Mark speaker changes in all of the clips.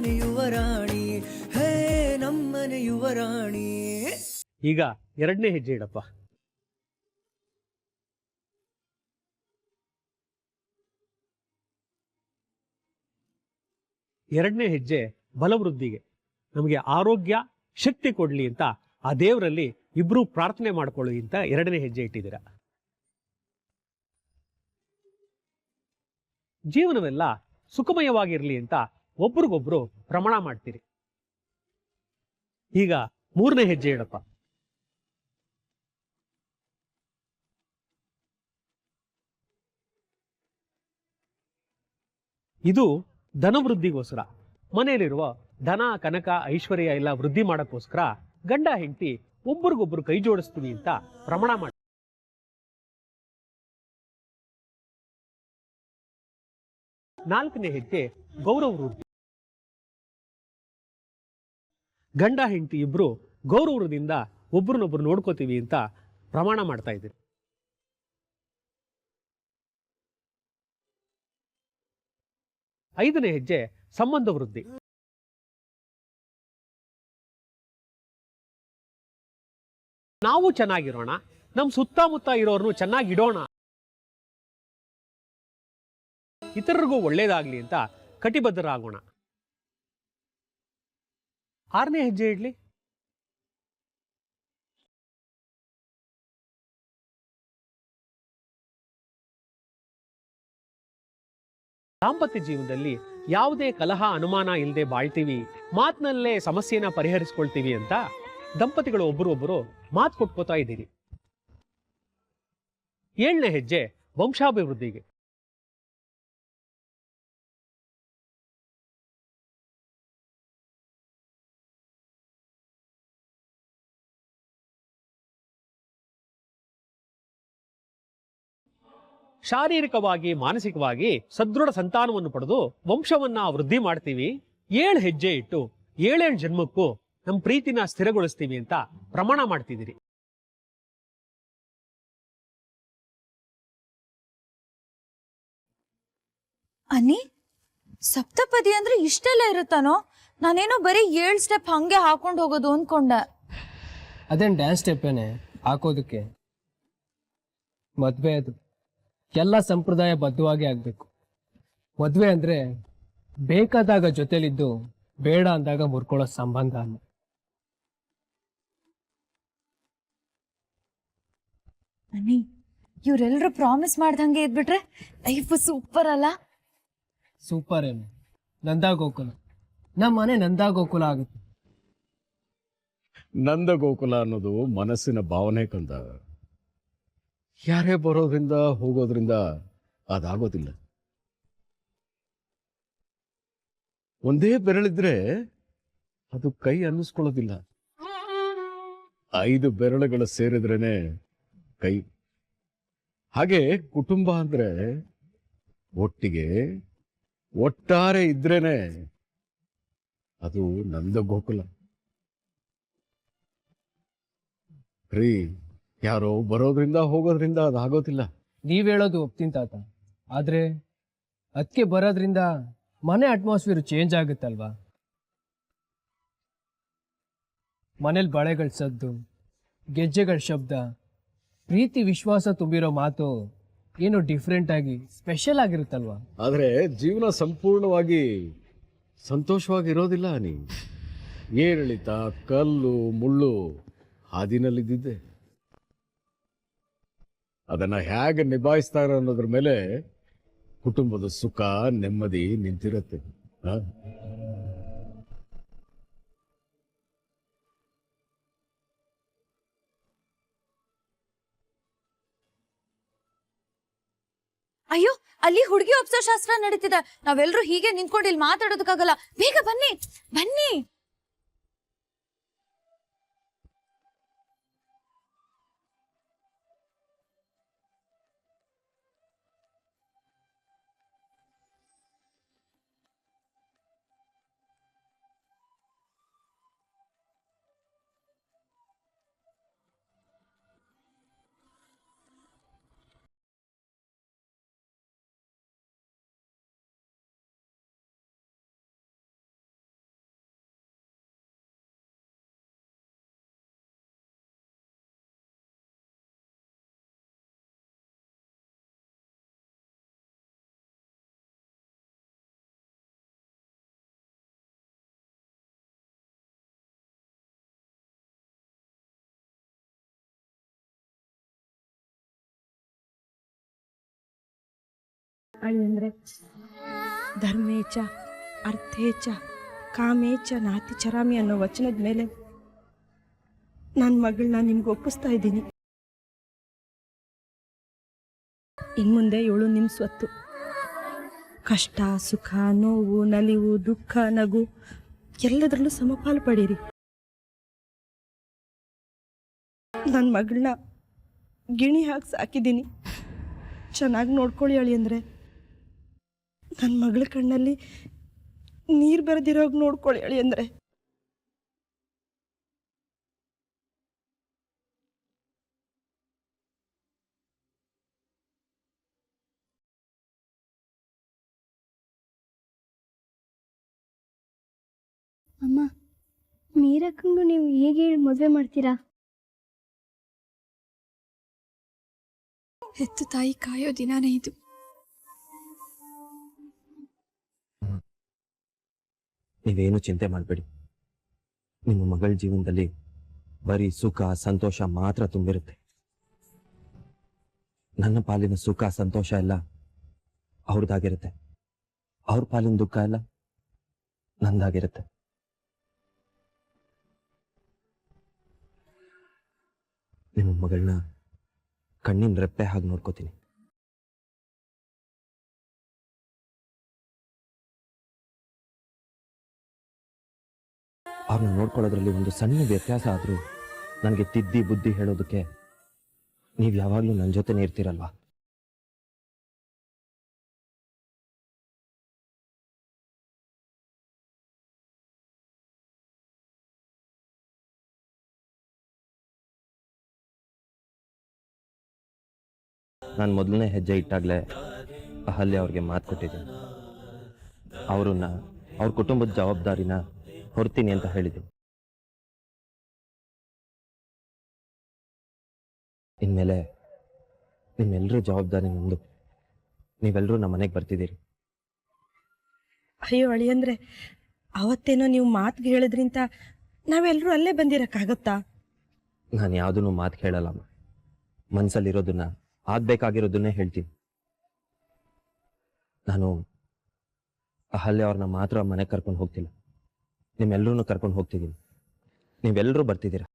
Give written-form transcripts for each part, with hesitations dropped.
Speaker 1: ನಮ್ಮನೆ ಯುವರಾಣಿ, ಹೇ ನಮ್ಮನೆ ಯುವರಾಣಿ.
Speaker 2: ಈಗ ಎರಡನೇ ಹೆಜ್ಜೆ ಇಡಪ್ಪ. ಎರಡನೇ ಹೆಜ್ಜೆ ಬಲವೃದ್ಧಿಗೆ, ನಮಗೆ ಆರೋಗ್ಯ ಶಕ್ತಿ ಕೊಡ್ಲಿ ಅಂತ ಆ ದೇವರಲ್ಲಿ ಇಬ್ರು ಪ್ರಾರ್ಥನೆ ಮಾಡ್ಕೊಳ್ಳಿ ಅಂತ ಎರಡನೇ ಹೆಜ್ಜೆ ಇಟ್ಟಿದ್ದೀರಾ. ಜೀವನವೆಲ್ಲ ಸುಖಮಯವಾಗಿರ್ಲಿ ಅಂತ ಒಬ್ರಿಗೊಬ್ರು ಪ್ರಮಾಣ ಮಾಡ್ತೀರಿ. ಈಗ ಮೂರನೇ ಹೆಜ್ಜೆ ಇಡಪ್ಪ. ಇದು ಧನವೃದ್ಧಿಗೋಸ್ಕರ, ಮನೆಯಲ್ಲಿರುವ ಧನ ಕನಕ ಐಶ್ವರ್ಯ ಎಲ್ಲ ವೃದ್ಧಿ ಮಾಡಕ್ಕೋಸ್ಕರ ಗಂಡ ಹೆಂಡತಿ ಒಬ್ರಿಗೊಬ್ರು ಕೈ ಜೋಡಿಸ್ತೀವಿ ಅಂತ ಪ್ರಮಾಣ ಮಾಡಿ. ನಾಲ್ಕನೇ ಹೆಜ್ಜೆ ಗೌರವ ವೃದ್ಧಿ. ಗಂಡ ಹೆಂಡತಿ ಇಬ್ರು ಗೌರವದಿಂದ ಒಬ್ರನ್ನೊಬ್ರು ನೋಡ್ಕೋತೀವಿ ಅಂತ ಪ್ರಮಾಣ ಮಾಡ್ತಾ ಇದ್ದೀರಿ. ಐದನೇ ಹೆಜ್ಜೆ ಸಂಬಂಧ ವೃದ್ಧಿ. ನಾವು ಚೆನ್ನಾಗಿರೋಣ, ನಮ್ಮ ಸುತ್ತಮುತ್ತ ಇರೋರ್ನು ಚೆನ್ನಾಗಿಡೋಣ, ಇತರರಿಗೂ ಒಳ್ಳೇದಾಗ್ಲಿ ಅಂತ ಕಟಿಬದ್ಧರಾಗೋಣ. ಆರನೇ ಹೆಜ್ಜೆ ಇಡ್ಲಿ. ದಾಂಪತ್ಯ ಜೀವನದಲ್ಲಿ ಯಾವುದೇ ಕಲಹ ಅನುಮಾನ ಇಲ್ಲದೆ ಬಾಳ್ತೀವಿ, ಮಾತಿನಲ್ಲೇ ಸಮಸ್ಯೆನ ಪರಿಹರಿಸ್ಕೊಳ್ತೀವಿ ಅಂತ ದಂಪತಿಗಳು ಒಬ್ಬರೊಬ್ಬರು ಮಾತು ಕೊಟ್ಕೋತಾ ಇದ್ದೀರಿ. ಏಳನೇ ಹೆಜ್ಜೆ ವಂಶಾಭಿವೃದ್ಧಿಗೆ. ಶಾರೀರಿಕವಾಗಿ ಮಾನಸಿಕವಾಗಿ ಸದೃಢ ಸಂತಾನವನ್ನು ಪಡೆದು ವಂಶವನ್ನ ವೃದ್ಧಿ ಮಾಡ್ತೀವಿ. 7 ಹೆಜ್ಜೆ ಇಟ್ಟು 7 ಜನ್ಮಕ್ಕೂ ನಮ್ಮ ಪ್ರೀತಿನ ಸ್ಥಿರಗೊಳಿಸ್ತೀವಿ ಅಂತ ಪ್ರಮಾಣ ಮಾಡ್ತಿದ್ದೀರಿ.
Speaker 3: ಅನ್ನಿ, ಸಪ್ತಪದಿ ಅಂದ್ರೆ ಇಷ್ಟೆಲ್ಲ ಇರುತ್ತಾನೋ? ನಾನೇನೋ ಬರೀ 7 ಸ್ಟೆಪ್ ಹಂಗೆ ಹಾಕೊಂಡು ಹೋಗೋದು ಅನ್ಕೊಂಡೆ.
Speaker 4: ಅದೇನು ಡ್ಯಾನ್ಸ್ ಸ್ಟೆಪ್ಪೇನೆ ಹಾಕೋದಕ್ಕೆ? ಮದ್ವೆ ಅದು ಎಲ್ಲ ಸಂಪ್ರದಾಯ ಬದ್ಧವಾಗಿ ಆಗ್ಬೇಕು. ಮದ್ವೆ ಅಂದ್ರೆ ಬೇಕಾದಾಗ ಜೊತೆಲಿದ್ದು ಬೇಡ ಅಂದಾಗ ಮುರ್ಕೊಳ್ಳೋ ಸಂಬಂಧ ಅಲ್ಲ.
Speaker 3: ಅನ್ನಿ, ಇವ್ರೆಲ್ರು ಪ್ರಾಮಿಸ್ ಮಾಡ್ದಂಗೆ ಇದ್ಬಿಟ್ರೆ ಲೈಫ್ ಸೂಪರ್ ಅಲ್ಲ?
Speaker 4: ಸೂಪರ್ ಏನು, ನಂದಾ ಗೋಕುಲ. ನಮ್ಮ ಮನೆ ನಂದಾ ಗೋಕುಲ ಆಗುತ್ತೆ.
Speaker 5: ನಂದ ಗೋಕುಲ ಅನ್ನೋದು ಮನಸ್ಸಿನ ಭಾವನೆ ಕಂದ. ಯಾರೇ ಬರೋದ್ರಿಂದ ಹೋಗೋದ್ರಿಂದ ಅದಾಗೋದಿಲ್ಲ. ಒಂದೇ ಬೆರಳಿದ್ರೆ ಅದು ಕೈ ಅನ್ನಿಸ್ಕೊಳ್ಳೋದಿಲ್ಲ. 5 ಬೆರಳುಗಳು ಸೇರಿದ್ರೇನೆ ಕೈ. ಹಾಗೆ ಕುಟುಂಬ ಅಂದ್ರೆ ಒಟ್ಟಿಗೆ ಒಟ್ಟಾರೆ ಇದ್ರೇನೆ ಅದು ನಂದ ಗೋಕುಲ. ರೀ, ಯಾರೋ ಬರೋದ್ರಿಂದ ಹೋಗೋದ್ರಿಂದ ಅದಾಗೋದಿಲ್ಲ.
Speaker 4: ನೀವ್ ಹೇಳೋದು ಒಪ್ತೀನಿ ತಾತ, ಆದ್ರೆ ಅದಕ್ಕೆ ಬರೋದ್ರಿಂದ ಮನೆ ಅಟ್ಮಾಸ್ಫಿಯರ್ ಚೇಂಜ್ ಆಗುತ್ತಲ್ವಾ? ಮನೇಲಿ ಬಳೆಗಳ ಸದ್ದು, ಗೆಜ್ಜೆಗಳ ಶಬ್ದ, ಪ್ರೀತಿ ವಿಶ್ವಾಸ ತುಂಬಿರೋ ಮಾತು ಏನೋ ಡಿಫ್ರೆಂಟ್ ಆಗಿ ಸ್ಪೆಷಲ್ ಆಗಿರುತ್ತಲ್ವಾ?
Speaker 5: ಆದ್ರೆ ಜೀವನ ಸಂಪೂರ್ಣವಾಗಿ ಸಂತೋಷವಾಗಿರೋದಿಲ್ಲ. ನೀ ಏರಿಳಿತ, ಕಲ್ಲು ಮುಳ್ಳು ಹಾದಿನಲ್ಲಿದ್ದಿದ್ದೆ. ಅದನ್ನ ಹೇಗೆ ನಿಭಾಯಿಸ್ತಾರೆ ಅನ್ನೋದ್ರ ಮೇಲೆ ಕುಟುಂಬದ ಸುಖ ನೆಮ್ಮದಿ ನಿಂತಿರುತ್ತೆ.
Speaker 3: ಅಯ್ಯೋ, ಅಲ್ಲಿ ಹುಡುಗಿ ಒಪ್ಸೋ ಶಾಸ್ತ್ರ ನಡೀತಿದೆ. ನಾವೆಲ್ಲರೂ ಹೀಗೆ ನಿಂತ್ಕೊಂಡು ಇಲ್ಲಿ ಮಾತಾಡೋದಕ್ಕಾಗಲ್ಲ. ಬೇಗ ಬನ್ನಿ ಬನ್ನಿ.
Speaker 6: ಅಳಿಯಂದ್ರೆ ಧರ್ಮೇಚ ಅರ್ಥೇಚ ಕಾಮೇಚ ನಾತಿ ಚರಾಮಿ ಅನ್ನೋ ವಚನದ ಮೇಲೆ ನನ್ನ ಮಗಳನ್ನ ನಿಮ್ಗೆ ಒಪ್ಪಿಸ್ತಾ ಇದ್ದೀನಿ. ಇನ್ಮುಂದೆ ಇವಳು ನಿಮ್ಮ ಸ್ವತ್ತು. ಕಷ್ಟ ಸುಖ ನೋವು ನಲಿವು ದುಃಖ ನಗು ಎಲ್ಲದರಲ್ಲೂ ಸಮಪಾಲು ಪಡೀರಿ. ನನ್ನ ಮಗಳನ್ನ ಗಿಣಿ ಹಾಕಿ ಸಾಕಿದ್ದೀನಿ, ಚೆನ್ನಾಗಿ ನೋಡ್ಕೊಳ್ಳಿ ಅಳಿಯಂದ್ರೆ. ನನ್ನ ಮಗಳ ಕಣ್ಣಲ್ಲಿ ನೀರು ಬರೆದಿರೋಗಿ ನೋಡ್ಕೊಳ್ಳಿ ಅಳಿಯಂದ್ರೆ.
Speaker 7: ಅಮ್ಮ, ಮೀರಕ್ಕಂಗೂ ನೀವು ಹೇಗೆ ಮದುವೆ ಮಾಡ್ತೀರಾ?
Speaker 3: ಹೆತ್ತು ತಾಯಿ ಕಾಯೋ ದಿನಾನೇ ಇದು.
Speaker 8: ನೀವೇನು ಚಿಂತೆ ಮಾಡಬೇಡಿ. ನಿಮ್ಮ ಮಗಳ ಜೀವನದಲ್ಲಿ ಬರೀ ಸುಖ ಸಂತೋಷ ಮಾತ್ರ ತುಂಬಿರುತ್ತೆ. ನನ್ನ ಪಾಲಿನ ಸುಖ ಸಂತೋಷ ಎಲ್ಲ ಅವ್ರದ್ದಾಗಿರುತ್ತೆ, ಅವ್ರ ಪಾಲಿನ ದುಃಖ ಎಲ್ಲ ನಂದಾಗಿರುತ್ತೆ. ನಿಮ್ಮ ಮಗಳನ್ನ ಕಣ್ಣಿನ ರೆಪ್ಪೆ ಹಾಗೆ ನೋಡ್ಕೋತೀನಿ. ಅವ್ರನ್ನ ನೋಡ್ಕೊಳ್ಳೋದ್ರಲ್ಲಿ ಒಂದು ಸಣ್ಣ ವ್ಯತ್ಯಾಸ ಆದ್ರೂ ನನಗೆ ತಿದ್ದಿ ಬುದ್ಧಿ ಹೇಳೋದಕ್ಕೆ ನೀವು ಯಾವಾಗಲೂ ನನ್ನ ಜೊತೆನೇ ಇರ್ತೀರಲ್ವಾ? ನಾನು ಮೊದಲನೇ ಹೆಜ್ಜೆ ಇಟ್ಟಾಗಲೇ ಅಹಲ್ಯ ಅವ್ರಿಗೆ ಮಾತು ಕೊಟ್ಟಿದ್ದೀನಿ. ಅವ್ರನ್ನ ಅವ್ರ ಕುಟುಂಬದ ಜವಾಬ್ದಾರಿನ ಹೊರ್ತೀನಿ ಅಂತ ಹೇಳಿದ್ದೀನಿ. ಇನ್ಮೇಲೆ ನಿಮ್ಮೆಲ್ಲರೂ ಜವಾಬ್ದಾರಿ ನಮ್ದು. ನೀವೆಲ್ಲರೂ ನಮ್ಮ ಮನೆಗೆ ಬರ್ತಿದ್ದೀರಿ.
Speaker 6: ಅಯ್ಯೋ ಅಳಿಯಂದ್ರೆ, ಅವತ್ತೇನೋ ನೀವು ಮಾತಿಗೆ ಹೇಳಿದ್ರಿಂತ ನಾವೆಲ್ಲರೂ ಅಲ್ಲೇ ಬಂದಿರಕ್ಕಾಗತ್ತಾ?
Speaker 8: ನಾನು ಯಾವುದನ್ನು ಮಾತು ಕೇಳಲ್ಲಮ್ಮ. ಮನಸ್ಸಲ್ಲಿರೋದನ್ನ ಆಗ್ಬೇಕಾಗಿರೋದನ್ನೇ ಹೇಳ್ತೀನಿ. ನಾನು ಅಹಲ್ಯ ಅವ್ರನ್ನ ಮಾತ್ರ ಮನೆಗೆ ಕರ್ಕೊಂಡು ಹೋಗ್ತಿಲ್ಲ, ನಿಮ್ಮೆಲ್ಲರೂ ಕರ್ಕೊಂಡು ಹೋಗ್ತಿದ್ದೀನಿ. ನೀವೆಲ್ಲರೂ ಬರ್ತಿದ್ದೀರಾ.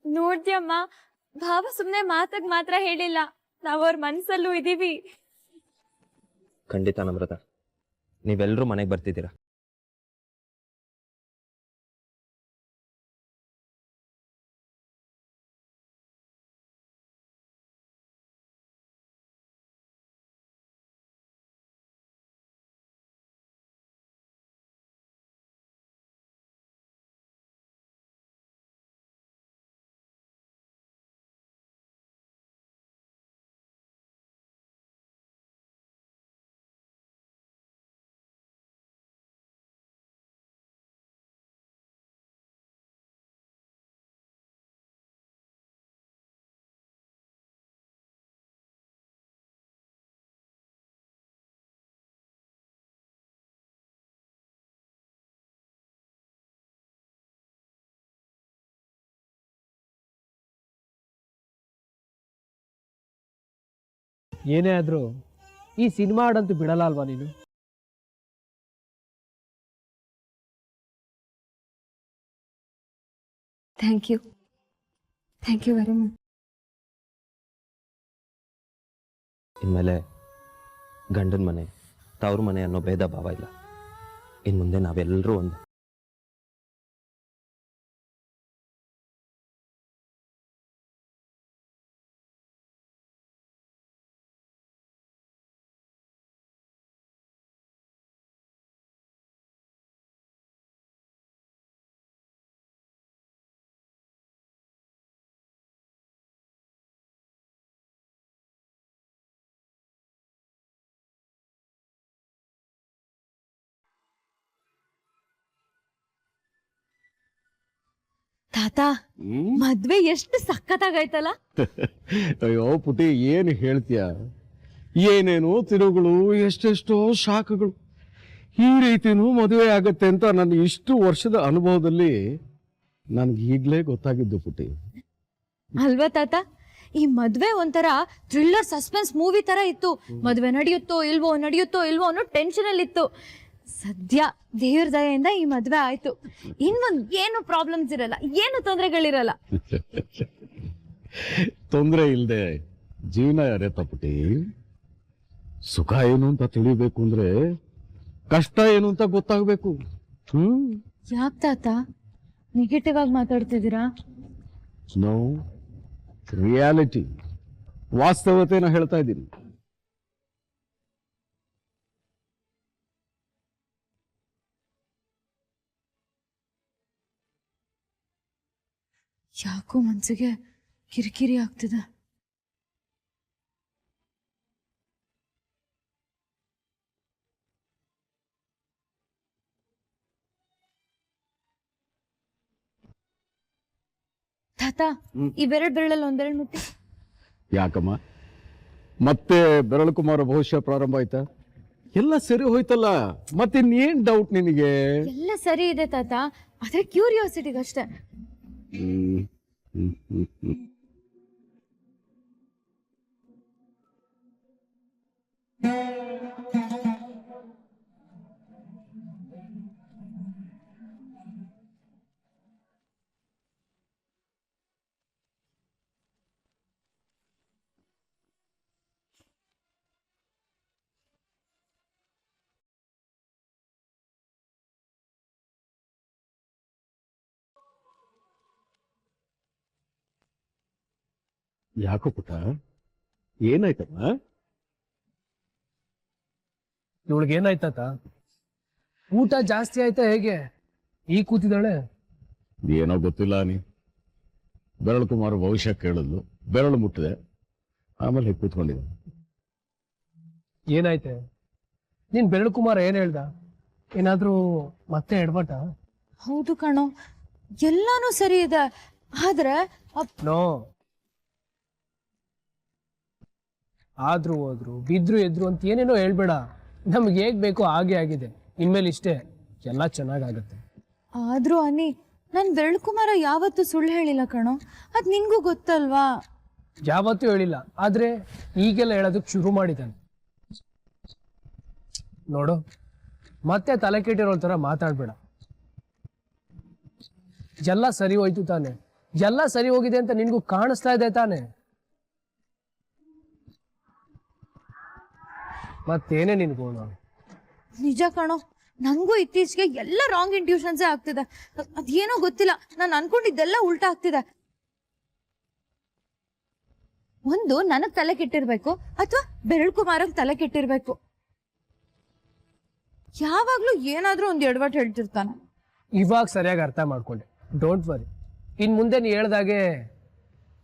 Speaker 3: ನೋಡ್ದ್ಯಮ್ಮ, ಭಾವ ಸುಮ್ನೆ ಮಾತಾಗ್ ಮಾತ್ರ ಹೇಳಿಲ್ಲ, ನಾವ್ ಅವ್ರ ಮನ್ಸಲ್ಲೂ ಇದೀವಿ.
Speaker 8: ಖಂಡಿತ ನಮ್ರತ, ನೀವೆಲ್ಲರೂ ಮನೆಗೆ ಬರ್ತಿದ್ದೀರಾ.
Speaker 4: ಏನೇ ಆದ್ರೂ ಈ ಸಿನಿಮಾ ಹಾಡಂತೂ ಬಿಡಲ್ಲ ಅಲ್ವಾ ನೀನು?
Speaker 7: Thank you very much.
Speaker 8: ಇನ್ಮೇಲೆ ಗಂಡನ ಮನೆ ತವ್ರ ಮನೆ ಅನ್ನೋ ಭೇದ ಭಾವ ಇಲ್ಲ. ಇನ್ನು ಮುಂದೆ ನಾವೆಲ್ಲರೂ ಒಂದೇ.
Speaker 3: ತಾತ, ಮದ್ವೆ ಎಷ್ಟು ಸಖತ್ತಾಗೈತಲ್ಲ.
Speaker 5: ಅಯ್ಯೋ ಪುಟಿ, ಏನು ಹೇಳ್ತೀಯ? ಏನೇನೋ ತಿರುಗಳು, ಎಷ್ಟೆಷ್ಟೋ ಶಾಖಗಳು. ಈ ರೀತಿನೂ ಮದುವೆ ಆಗತ್ತೆ ಅಂತ ನನ್ನ ಇಷ್ಟು ವರ್ಷದ ಅನುಭವದಲ್ಲಿ ನನ್ಗೆ ಈಗ್ಲೇ ಗೊತ್ತಾಗಿದ್ದು ಪುಟಿ.
Speaker 3: ಅಲ್ವಾ ತಾತ, ಈ ಮದ್ವೆ ಒಂಥರ ಥ್ರಿಲ್ಲರ್ ಸಸ್ಪೆನ್ಸ್ ಮೂವಿ ತರ ಇತ್ತು. ಮದ್ವೆ ನಡೆಯುತ್ತೋ ಇಲ್ವೋ ಅನ್ನೋ ಟೆನ್ಷನ್ ಅಲ್ಲಿ ಇತ್ತು. ಸದ್ಯ ದೇವ್ರ ದಯೆಯಿಂದ ಈ ಮದ್ವೆ ಆಯ್ತು. ಇನ್ನೊಂದು ಏನು ಪ್ರಾಬ್ಲಮ್ಸ್ ಇರಲ್ಲ, ಏನು ತೊಂದರೆಗಳಿರಲ್ಲ.
Speaker 5: ತೊಂದರೆ ಇಲ್ದೆ ಜೀವನ ಯಾರೇ ಪುಟಿ. ಸುಖ ಏನು ಅಂತ ತಿಳಿಬೇಕು ಅಂದ್ರೆ ಕಷ್ಟ ಏನು ಅಂತ ಗೊತ್ತಾಗ್ಬೇಕು.
Speaker 3: ಯಾಕೆ ತಾತ ನೆಗೆಟಿವ್ ಆಗಿ ಮಾತಾಡ್ತಿದ್ದೀರಾ?
Speaker 5: ನೋ, ರಿಯಾಲಿಟಿ, ವಾಸ್ತವತೆನ ಹೇಳ್ತಾ ಇದ್ದೀನಿ.
Speaker 3: ಯಾಕೋ ಮನ್ಸಿಗೆ ಕಿರಿಕಿರಿ ಆಗ್ತಿದೆ. ತಾತ, ಈ ಬೆರಳಲ್ಲಿ ಒಂದೆರಡು ಮುಟ್ಟಿ.
Speaker 5: ಯಾಕಮ್ಮ ಮತ್ತೆ ಬೆರಳು ಕುಮಾರ ಭವಿಷ್ಯ ಪ್ರಾರಂಭ ಆಯ್ತಾ? ಎಲ್ಲ ಸರಿ ಹೋಯ್ತಲ್ಲ, ಮತ್ತಿನ್ನೇನ್ ಡೌಟ್ ನಿನಗೆ?
Speaker 3: ಎಲ್ಲ ಸರಿ ಇದೆ ತಾತ, ಆದ್ರೆ ಕ್ಯೂರಿಯಾಸಿಟಿಗಷ್ಟೇ.
Speaker 5: ಹ್ಮ್. ಹ್ಮ್, ಹ್ಮ್, ಹ್ಮ್. ಯಾಕೋ ಪುಟ್ಟ, ಏನಾಯ್ತಮ್ಮ?
Speaker 4: ಇವಳಿಗೇನಾಯ್ತಾತ? ಊಟ ಜಾಸ್ತಿ ಆಯ್ತಾ ಹೇಗೆ? ಈ ಕೂತಿದ್ದಾಳೆ.
Speaker 5: ಏನೋ ಗೊತ್ತಿಲ್ಲ. ಬೆರಳು ಕುಮಾರ ಭವಿಷ್ಯ ಕೇಳಿದ್ಲು, ಬೆರಳು ಮುಟ್ಟಿದೆ, ಆಮೇಲೆ ಕೂತ್ಕೊಂಡಿದ್ದೆ.
Speaker 4: ಏನಾಯ್ತೆ? ನೀನ್ ಬೆರಳು ಕುಮಾರ ಏನ್ ಹೇಳ್ದ? ಏನಾದ್ರೂ ಮತ್ತೆ ಎಡವಟ?
Speaker 3: ಹೌದು ಕಣೋ, ಎಲ್ಲಾನು ಸರಿ ಇದೆ, ಆದ್ರೆ
Speaker 4: ನೋ, ಆದ್ರೂ ಹೋದ್ರು ಬಿದ್ರು ಎದ್ರು ಅಂತ ಏನೇನೋ ಹೇಳ್ಬೇಡ. ನಮ್ಗೆ ಹೇಗ್ ಬೇಕೋ ಹಾಗೆ ಆಗಿದೆ. ಇನ್ಮೇಲೆ ಇಷ್ಟೇ, ಎಲ್ಲ ಚೆನ್ನಾಗಾಗತ್ತೆ.
Speaker 3: ಆದ್ರೂ ಅನ್ನಿ, ನನ್ ಬೆರಳು ಕುಮಾರ ಯಾವತ್ತೂ ಸುಳ್ಳು ಹೇಳಿಲ್ಲ ಕಣೋ, ಅದ್ ನಿನ್ಗೂ ಗೊತ್ತಲ್ವಾ?
Speaker 4: ಯಾವತ್ತೂ ಹೇಳಿಲ್ಲ, ಆದ್ರೆ ಈಗೆಲ್ಲ ಹೇಳೋದಕ್ಕೆ ಶುರು ಮಾಡಿದ್ದಾನೆ. ನೋಡು, ಮತ್ತೆ ತಲೆ ಕೆಟ್ಟಿರೋ ಥರ ಮಾತಾಡ್ಬೇಡ. ಎಲ್ಲ ಸರಿ ಹೋಯ್ತು ತಾನೆ? ಎಲ್ಲ ಸರಿ ಹೋಗಿದೆ ಅಂತ ನಿನ್ಗೂ ಕಾಣಿಸ್ತಾ ಇದೆ ತಾನೆ? ಮತ್ತೇನೇ ನಿನ್ಗೋಣ?
Speaker 3: ನಿಜ ಕಣೋ, ನಂಗೂ ಇತ್ತೀಚೆಗೆ ಎಲ್ಲ ರಾಂಗ್ ಇಂಟ್ಯೂಷನ್ಸೇ ಆಗ್ತಿದೆ. ಅದೇನೋ ಗೊತ್ತಿಲ್ಲ, ನಾನು ಅನ್ಕೊಂಡಿದ್ದೆಲ್ಲ ಉಲ್ಟಾ ಆಗ್ತಿದೆ. ಒಂದು ನನಗ್ ತಲೆ ಕೆಟ್ಟಿರ್ಬೇಕು, ಅಥವಾ ಬೆರಳು ಕುಮಾರಂಗ್ ತಲೆ ಕೆಟ್ಟಿರ್ಬೇಕು. ಯಾವಾಗ್ಲೂ ಏನಾದ್ರೂ ಒಂದು ಎಡವಟ್ಟು ಹೇಳ್ತಿರ್ತಾನೆ.
Speaker 4: ಇವಾಗ ಸರಿಯಾಗಿ ಅರ್ಥ ಮಾಡ್ಕೊಂಡೆ. ಡೋಂಟ್ ವರಿ, ಇನ್ ಮುಂದೆ ನೀ ಹೇಳ್ದಾಗೆ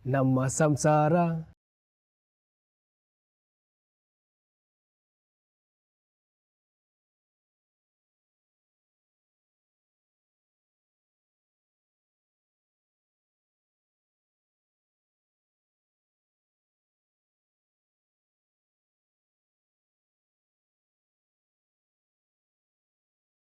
Speaker 4: ನಮ್ಮ ಸಂಸಾರ